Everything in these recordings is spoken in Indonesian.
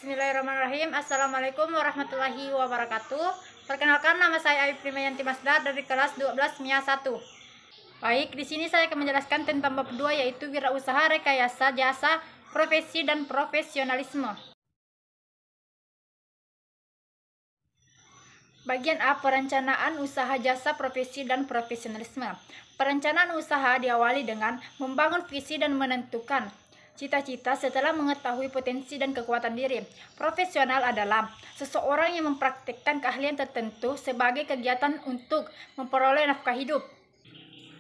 Bismillahirrahmanirrahim. Assalamualaikum warahmatullahi wabarakatuh. Perkenalkan, nama saya Ayu Primayanti Masdar dari kelas 12 MIA 1. Baik, di sini saya akan menjelaskan tentang bab 2, yaitu wirausaha, rekayasa jasa, profesi dan profesionalisme. Bagian A, perencanaan usaha, jasa, profesi dan profesionalisme. Perencanaan usaha diawali dengan membangun visi dan menentukan cita-cita setelah mengetahui potensi dan kekuatan diri. Profesional adalah seseorang yang mempraktikkan keahlian tertentu sebagai kegiatan untuk memperoleh nafkah hidup.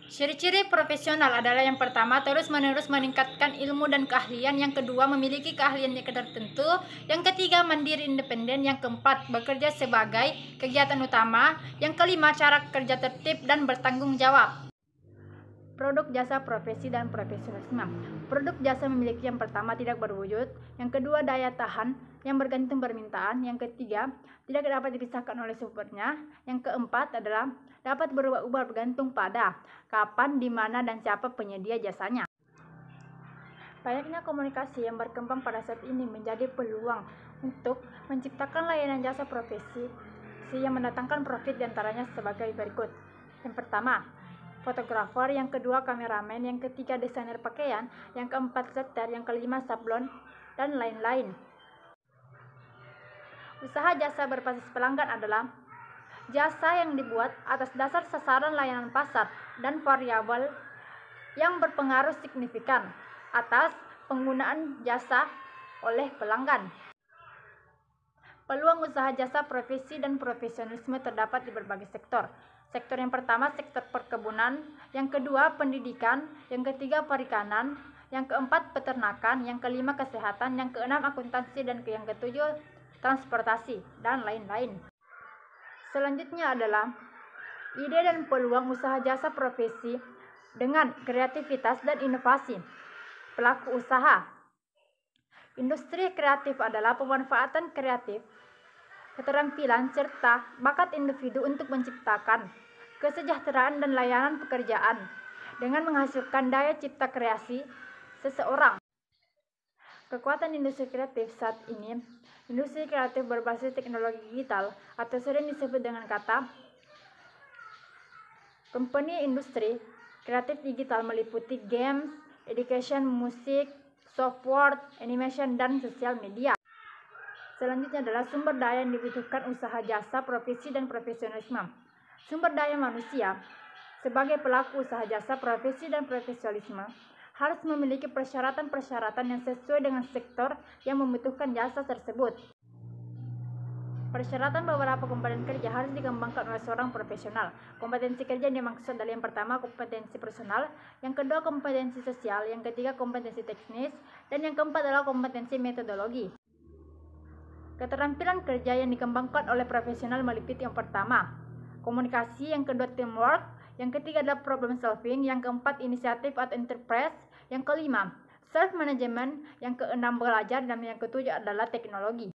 Ciri-ciri profesional adalah yang pertama, terus-menerus meningkatkan ilmu dan keahlian. Yang kedua, memiliki keahlian yang tertentu. Yang ketiga, mandiri independen. Yang keempat, bekerja sebagai kegiatan utama. Yang kelima, cara kerja tertib dan bertanggung jawab. Produk, jasa, profesi, dan profesionalisme. Produk jasa memiliki yang pertama, tidak berwujud. Yang kedua, daya tahan yang bergantung permintaan. Yang ketiga, tidak dapat dipisahkan oleh sumbernya. Yang keempat adalah dapat berubah-ubah bergantung pada kapan, di mana, dan siapa penyedia jasanya. Banyaknya komunikasi yang berkembang pada saat ini menjadi peluang untuk menciptakan layanan jasa profesi yang mendatangkan profit, diantaranya sebagai berikut. Yang pertama, fotografer. Yang kedua, kameramen. Yang ketiga, desainer pakaian. Yang keempat, setter. Yang kelima, sablon, dan lain-lain. Usaha jasa berbasis pelanggan adalah jasa yang dibuat atas dasar sasaran layanan pasar dan variabel yang berpengaruh signifikan atas penggunaan jasa oleh pelanggan. Peluang usaha jasa, profesi, dan profesionalisme terdapat di berbagai sektor. Sektor yang pertama, sektor perkebunan. Yang kedua, pendidikan. Yang ketiga, perikanan. Yang keempat, peternakan. Yang kelima, kesehatan. Yang keenam, akuntansi. Dan yang ketujuh, transportasi, dan lain-lain. Selanjutnya adalah ide dan peluang usaha jasa profesi dengan kreativitas dan inovasi. Pelaku usaha. Industri kreatif adalah pemanfaatan kreatif, keterampilan, serta bakat individu untuk menciptakan kesejahteraan dan layanan pekerjaan dengan menghasilkan daya cipta kreasi seseorang. Kekuatan industri kreatif saat ini, industri kreatif berbasis teknologi digital atau sering disebut dengan kata company industri kreatif digital meliputi games, education, musik, software, animation, dan sosial media. Selanjutnya adalah sumber daya yang dibutuhkan usaha jasa, profesi, dan profesionalisme. Sumber daya manusia sebagai pelaku usaha jasa, profesi, dan profesionalisme harus memiliki persyaratan-persyaratan yang sesuai dengan sektor yang membutuhkan jasa tersebut. Persyaratan beberapa komponen kerja harus dikembangkan oleh seorang profesional. Kompetensi kerja yang dimaksud adalah yang pertama, kompetensi personal, yang kedua, kompetensi sosial, yang ketiga, kompetensi teknis, dan yang keempat adalah kompetensi metodologi. Keterampilan kerja yang dikembangkan oleh profesional meliputi yang pertama, komunikasi, yang kedua, teamwork, yang ketiga adalah problem solving, yang keempat, inisiatif atau enterprise, yang kelima, self management, yang keenam, belajar, dan yang ketujuh adalah teknologi.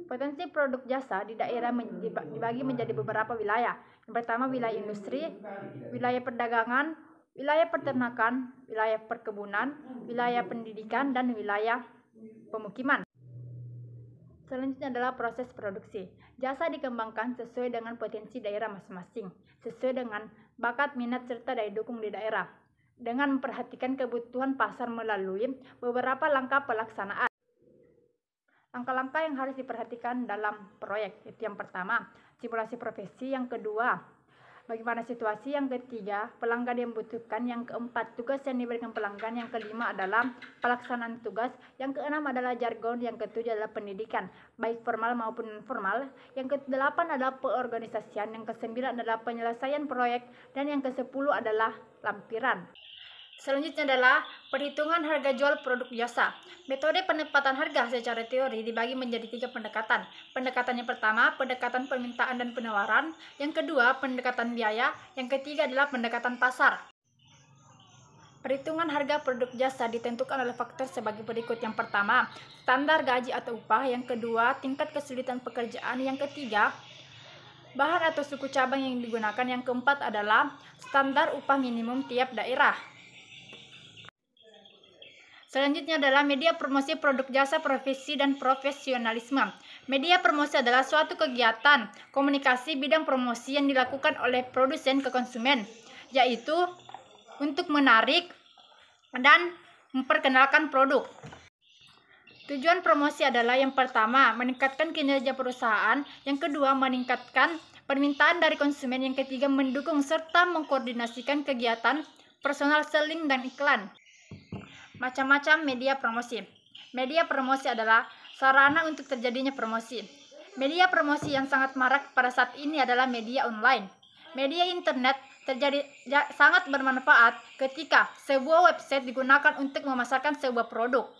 Potensi produk jasa di daerah dibagi menjadi beberapa wilayah. Yang pertama, wilayah industri, wilayah perdagangan, wilayah peternakan, wilayah perkebunan, wilayah pendidikan, dan wilayah pemukiman. Selanjutnya adalah proses produksi. Jasa dikembangkan sesuai dengan potensi daerah masing-masing, sesuai dengan bakat, minat, serta daya dukung di daerah, dengan memperhatikan kebutuhan pasar melalui beberapa langkah pelaksanaan. Langkah-langkah yang harus diperhatikan dalam proyek, itu yang pertama, simulasi profesi. Yang kedua, bagaimana situasi. Yang ketiga, pelanggan yang membutuhkan. Yang keempat, tugas yang diberikan pelanggan. Yang kelima adalah pelaksanaan tugas. Yang keenam adalah jargon. Yang ketujuh adalah pendidikan, baik formal maupun informal. Yang kedelapan adalah pengorganisasian. Yang kesembilan adalah penyelesaian proyek. Dan yang kesepuluh adalah lampiran. Selanjutnya adalah perhitungan harga jual produk jasa. Metode penempatan harga secara teori dibagi menjadi 3 pendekatan. Pendekatan yang pertama, pendekatan permintaan dan penawaran. Yang kedua, pendekatan biaya. Yang ketiga adalah pendekatan pasar. Perhitungan harga produk jasa ditentukan oleh faktor sebagai berikut. Yang pertama, standar gaji atau upah. Yang kedua, tingkat kesulitan pekerjaan. Yang ketiga, bahan atau suku cabang yang digunakan. Yang keempat adalah standar upah minimum tiap daerah. Selanjutnya adalah media promosi produk jasa profesi dan profesionalisme. Media promosi adalah suatu kegiatan komunikasi bidang promosi yang dilakukan oleh produsen ke konsumen, yaitu untuk menarik dan memperkenalkan produk. Tujuan promosi adalah yang pertama, meningkatkan kinerja perusahaan, yang kedua, meningkatkan permintaan dari konsumen, yang ketiga, mendukung serta mengkoordinasikan kegiatan personal selling dan iklan. Macam-macam media promosi. Media promosi adalah sarana untuk terjadinya promosi. Media promosi yang sangat marak pada saat ini adalah media online. Media internet sangat bermanfaat ketika sebuah website digunakan untuk memasarkan sebuah produk.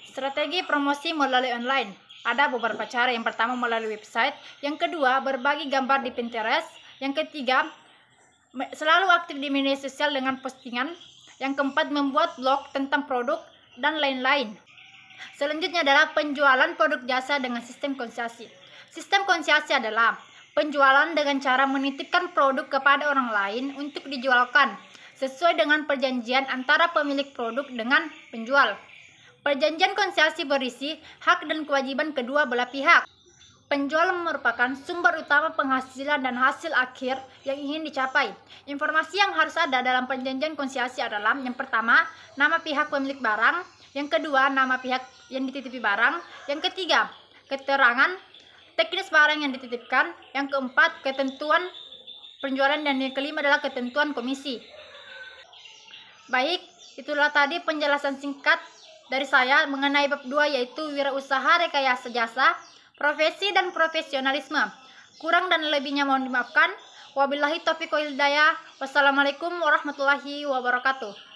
Strategi promosi melalui online. Ada beberapa cara. Yang pertama melalui website, yang kedua berbagi gambar di Pinterest, yang ketiga selalu aktif di media sosial dengan postingan, yang keempat membuat blog tentang produk, dan lain-lain. Selanjutnya adalah penjualan produk jasa dengan sistem konsiasi. Sistem konsiasi adalah penjualan dengan cara menitipkan produk kepada orang lain untuk dijualkan sesuai dengan perjanjian antara pemilik produk dengan penjual. Perjanjian konsiasi berisi hak dan kewajiban kedua belah pihak. Penjual merupakan sumber utama penghasilan dan hasil akhir yang ingin dicapai. Informasi yang harus ada dalam perjanjian konsiasi adalah yang pertama, nama pihak pemilik barang, yang kedua, nama pihak yang dititipi barang, yang ketiga, keterangan teknis barang yang dititipkan, yang keempat, ketentuan penjualan, dan yang kelima adalah ketentuan komisi. Baik, itulah tadi penjelasan singkat dari saya mengenai bab 2, yaitu wirausaha rekayasa jasa, profesi dan profesionalisme. Kurang dan lebihnya mohon dimaafkan. Wabillahi taufiq wal hidayah. Wassalamualaikum warahmatullahi wabarakatuh.